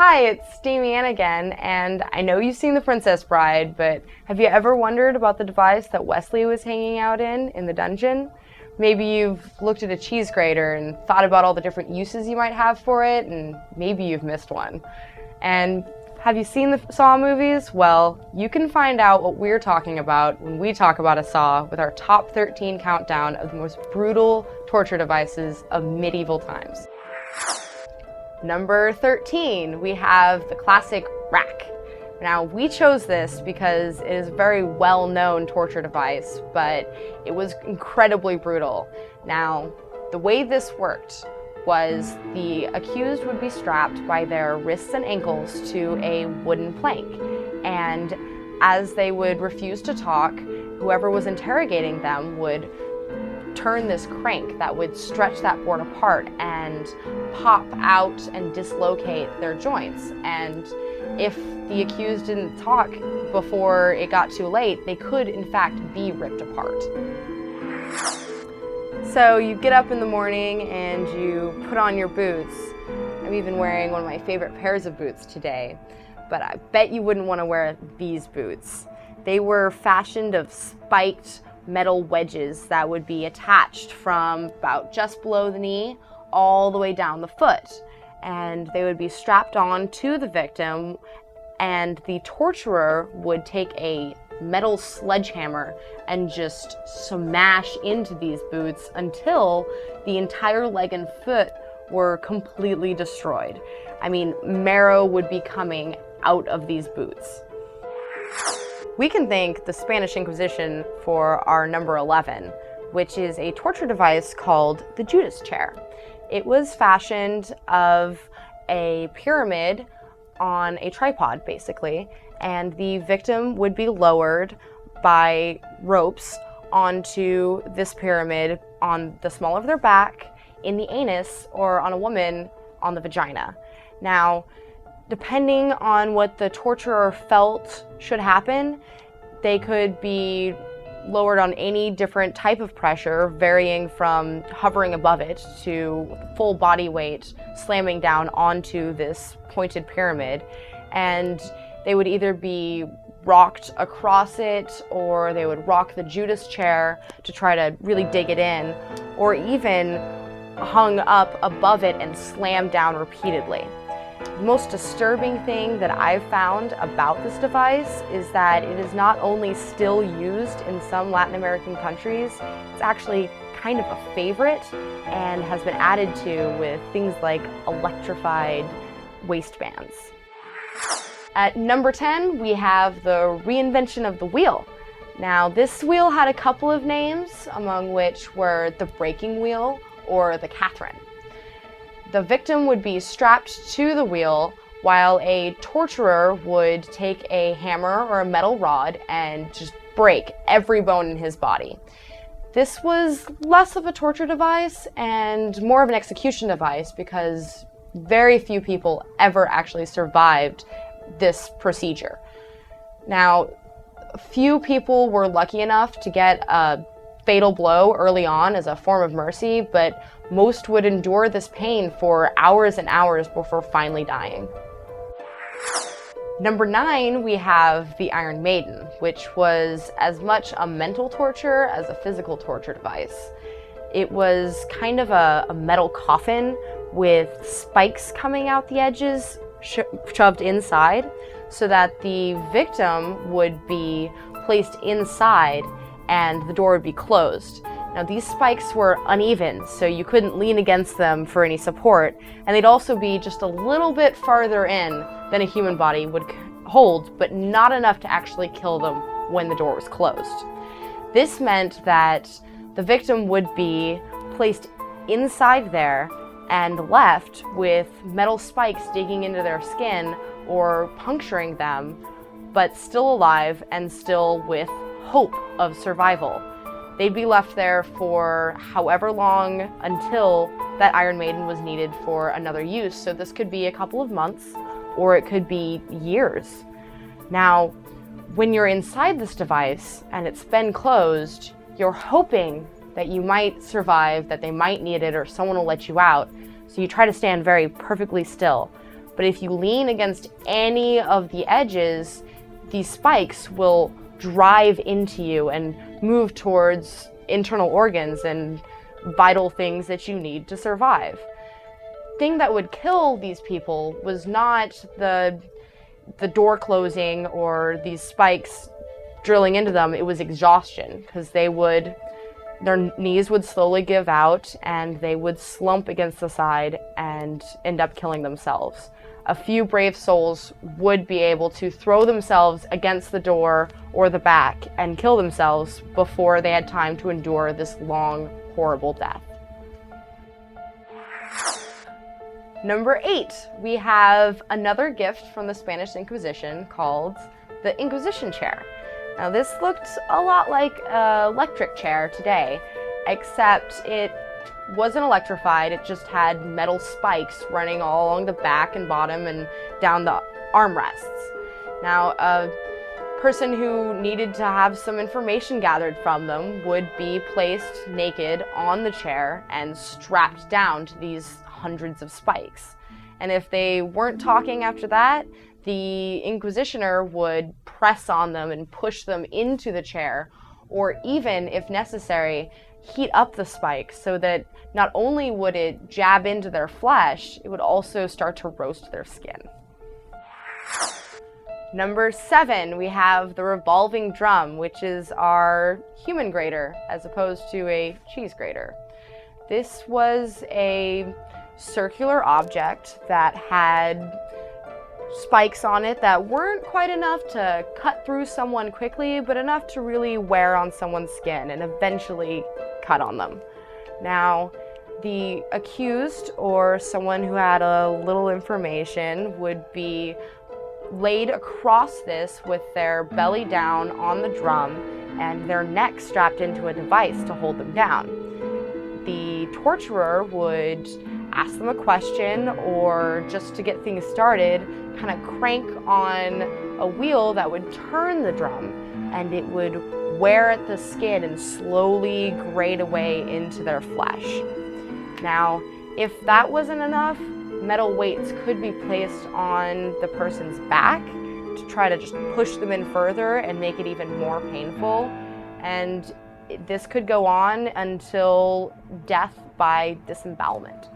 Hi, it's Damianne again, and I know you've seen The Princess Bride, but have you ever wondered about the device that Wesley was hanging out in the dungeon? Maybe you've looked at a cheese grater and thought about all the different uses you might have for it, and maybe you've missed one. And have you seen the Saw movies? Well, you can find out what we're talking about when we talk about a Saw with our top 13 countdown of the most brutal torture devices of medieval times. Number 13, we have the classic rack. Now, we chose this because it is a very well-known torture device, but it was incredibly brutal. Now, the way this worked was the accused would be strapped by their wrists and ankles to a wooden plank, and as they would refuse to talk, whoever was interrogating them would turn this crank that would stretch that board apart and pop out and dislocate their joints. And if the accused didn't talk before it got too late, they could in fact be ripped apart. So you get up in the morning and you put on your boots. I'm even wearing one of my favorite pairs of boots today, but I bet you wouldn't want to wear these boots. They were fashioned of spiked metal wedges that would be attached from about just below the knee all the way down the foot, and they would be strapped on to the victim, and the torturer would take a metal sledgehammer and just smash into these boots until the entire leg and foot were completely destroyed. I mean, marrow would be coming out of these boots. We can thank the Spanish Inquisition for our number 11, which is a torture device called the Judas Chair. It was fashioned of a pyramid on a tripod, basically, and the victim would be lowered by ropes onto this pyramid on the small of their back, in the anus, or on a woman on the vagina. Now, depending on what the torturer felt should happen, they could be lowered on any different type of pressure, varying from hovering above it to full body weight slamming down onto this pointed pyramid. And they would either be rocked across it, or they would rock the Judas Chair to try to really dig it in, or even hung up above it and slammed down repeatedly. The most disturbing thing that I've found about this device is that it is not only still used in some Latin American countries, it's actually kind of a favorite and has been added to with things like electrified waistbands. At number 10, we have the Reinvention of the wheel. Now, this wheel had a couple of names, among which were the breaking wheel or the Catherine. The victim would be strapped to the wheel while a torturer would take a hammer or a metal rod and just break every bone in his body. This was less of a torture device and more of an execution device because very few people ever actually survived this procedure. Now, few people were lucky enough to get a fatal blow early on as a form of mercy, but most would endure this pain for hours and hours before finally dying. Number 9, we have the Iron Maiden, which was as much a mental torture as a physical torture device. It was kind of a metal coffin with spikes coming out the edges, shoved inside, so that the victim would be placed inside and the door would be closed. Now, these spikes were uneven, so you couldn't lean against them for any support, and they'd also be just a little bit farther in than a human body would hold, but not enough to actually kill them when the door was closed. This meant that the victim would be placed inside there and left with metal spikes digging into their skin or puncturing them, but still alive and still with hope of survival. They'd be left there for however long until that Iron Maiden was needed for another use. So this could be a couple of months or it could be years. Now, when you're inside this device and it's been closed, you're hoping that you might survive, that they might need it, or someone will let you out. So you try to stand very perfectly still. But But if you lean against any of the edges, these spikes will drive into you and move towards internal organs and vital things that you need to survive. The thing that would kill these people was not the door closing or these spikes drilling into them. It was exhaustion, because their knees would slowly give out and they would slump against the side and end up killing themselves. A few brave souls would be able to throw themselves against the door or the back and kill themselves before they had time to endure this long, horrible death. Number 8, we have another gift from the Spanish Inquisition called the Inquisition Chair. Now this looked a lot like an electric chair today, except it wasn't electrified. It just had metal spikes running all along the back and bottom and down the armrests. Now, a person who needed to have some information gathered from them would be placed naked on the chair and strapped down to these hundreds of spikes. And if they weren't talking after that, the Inquisitioner would press on them and push them into the chair, or even, if necessary, heat up the spikes so that not only would it jab into their flesh, it would also start to roast their skin. Number 7, we have the Revolving Drum, which is our human grater as opposed to a cheese grater. This was a circular object that had spikes on it that weren't quite enough to cut through someone quickly, but enough to really wear on someone's skin and eventually cut on them. Now, the accused or someone who had a little information would be laid across this with their belly down on the drum and their neck strapped into a device to hold them down. The torturer would ask them a question, or just to get things started, kind of crank on a wheel that would turn the drum, and it would wear at the skin and slowly grate away into their flesh. Now, if that wasn't enough, metal weights could be placed on the person's back to try to just push them in further and make it even more painful. And this could go on until death by disembowelment.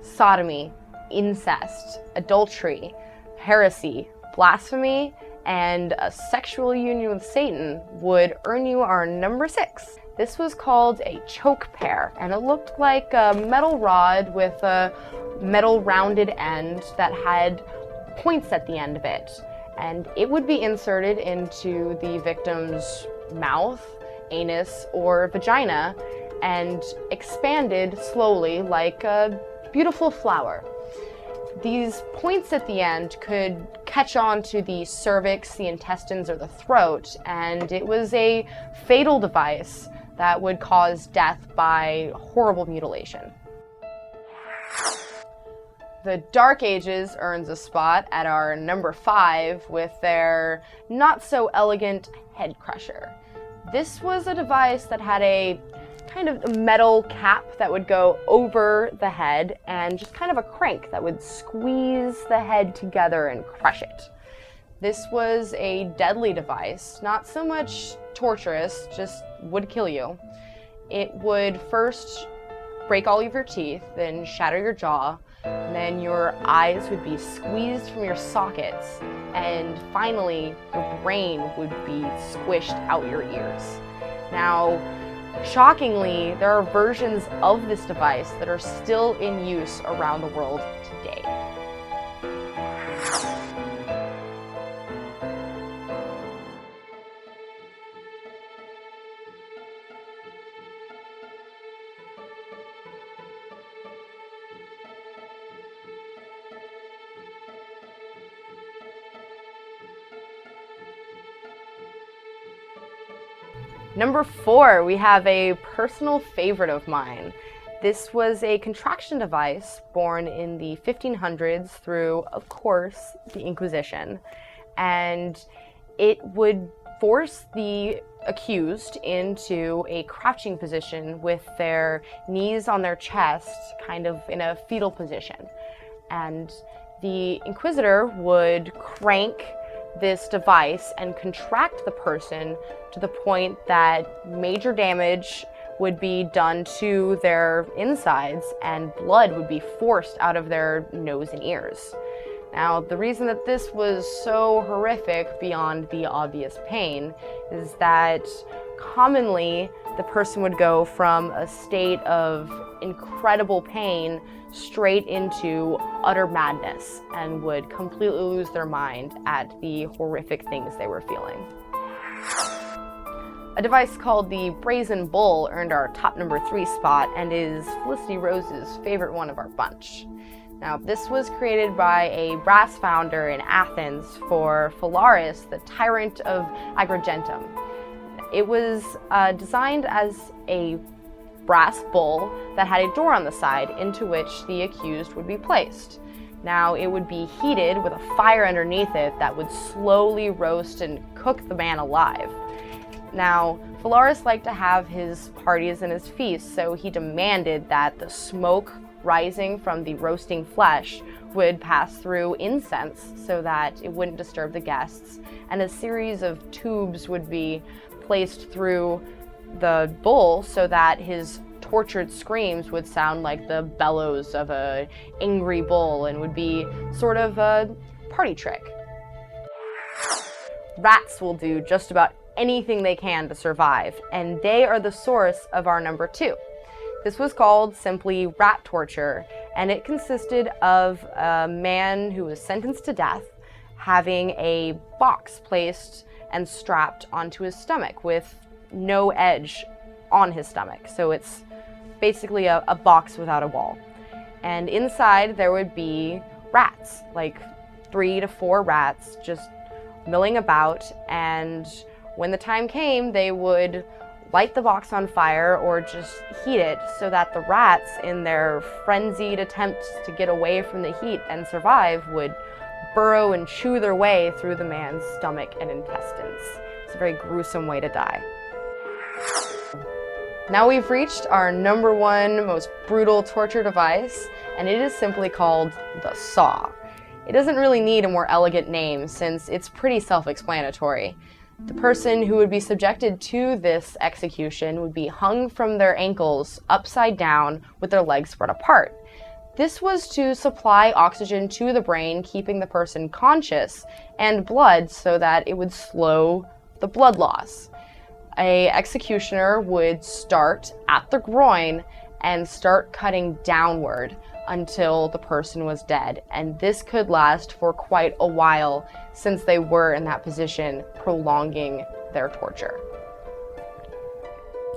Sodomy, incest, adultery, heresy, blasphemy, and a sexual union with Satan would earn you our number 6. This was called a choke pear, and it looked like a metal rod with a metal rounded end that had points at the end of it. And it would be inserted into the victim's mouth, anus, or vagina and expanded slowly like a beautiful flower. These points at the end could catch on to the cervix, the intestines, or the throat, and it was a fatal device that would cause death by horrible mutilation. The Dark Ages earns a spot at our number 5 with their not-so-elegant head crusher. This was a device that had a kind of metal cap that would go over the head and just kind of a crank that would squeeze the head together and crush it. This was a deadly device, not so much torturous, just would kill you. It would first break all of your teeth, then shatter your jaw, and then your eyes would be squeezed from your sockets, and finally your brain would be squished out your ears. Now, shockingly, there are versions of this device that are still in use around the world today. Number 4, we have a personal favorite of mine. This was a contraction device born in the 1500s through, of course, the Inquisition. And it would force the accused into a crouching position with their knees on their chest, kind of in a fetal position. And the inquisitor would crank this device and contract the person to the point that major damage would be done to their insides and blood would be forced out of their nose and ears. Now, the reason that this was so horrific beyond the obvious pain is that commonly the person would go from a state of incredible pain straight into utter madness and would completely lose their mind at the horrific things they were feeling. A device called the Brazen Bull earned our top number 3 spot and is Felicity Rose's favorite one of our bunch. Now, this was created by a brass founder in Athens for Phalaris, the tyrant of Agrigentum. It was designed as a brass bull that had a door on the side into which the accused would be placed. Now, it would be heated with a fire underneath it that would slowly roast and cook the man alive. Now, Phalaris liked to have his parties and his feasts, so he demanded that the smoke rising from the roasting flesh would pass through incense so that it wouldn't disturb the guests, and a series of tubes would be placed through the bull so that his tortured screams would sound like the bellows of an angry bull and would be sort of a party trick. Rats will do just about anything they can to survive, and they are the source of our number 2. This was called simply rat torture, and it consisted of a man who was sentenced to death having a box placed and strapped onto his stomach with no edge on his stomach. So it's basically a box without a wall. And inside there would be rats, like 3 to 4 rats just milling about, and when the time came, they would light the box on fire or just heat it so that the rats, in their frenzied attempts to get away from the heat and survive, would burrow and chew their way through the man's stomach and intestines. It's a very gruesome way to die. Now we've reached our number 1 most brutal torture device, and it is simply called the saw. It doesn't really need a more elegant name since it's pretty self-explanatory. The person who would be subjected to this execution would be hung from their ankles upside down with their legs spread apart. This was to supply oxygen to the brain, keeping the person conscious, and blood so that it would slow the blood loss. An executioner would start at the groin and start cutting downward until the person was dead, and this could last for quite a while since they were in that position, prolonging their torture.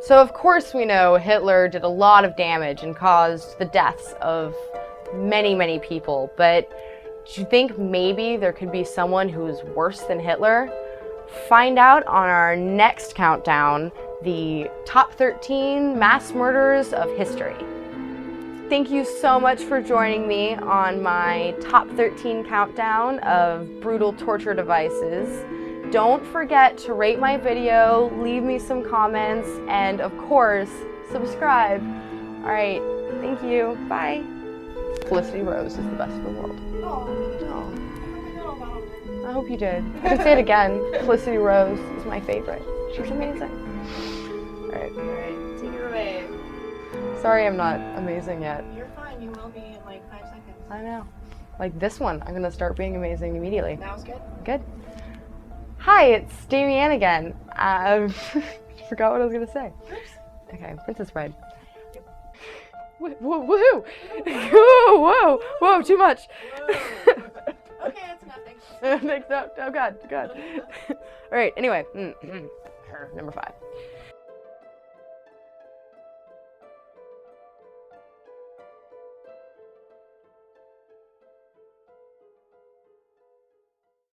So of course we know Hitler did a lot of damage and caused the deaths of many, many people, but do you think maybe there could be someone who is worse than Hitler? Find out on our next countdown, the top 13 mass murderers of history. Thank you so much for joining me on my top 13 countdown of brutal torture devices. Don't forget to rate my video, leave me some comments, and of course, subscribe. All right, thank you, bye. Felicity Rose is the best in the world. Oh. I hope you did. I can say it again. Felicity Rose is my favorite. She's amazing. All right, take it away. Sorry I'm not amazing yet. You're fine, you will be in like 5 seconds. I know. Like this one, I'm gonna start being amazing immediately. That was good. Good. Hi, it's Damianne again. I forgot what I was gonna say. Oops. Okay, Princess Bride. Woohoo! Whoa, whoa, too much. Whoa. Okay, that's enough, thanks. Oh God. All right, anyway, number 5.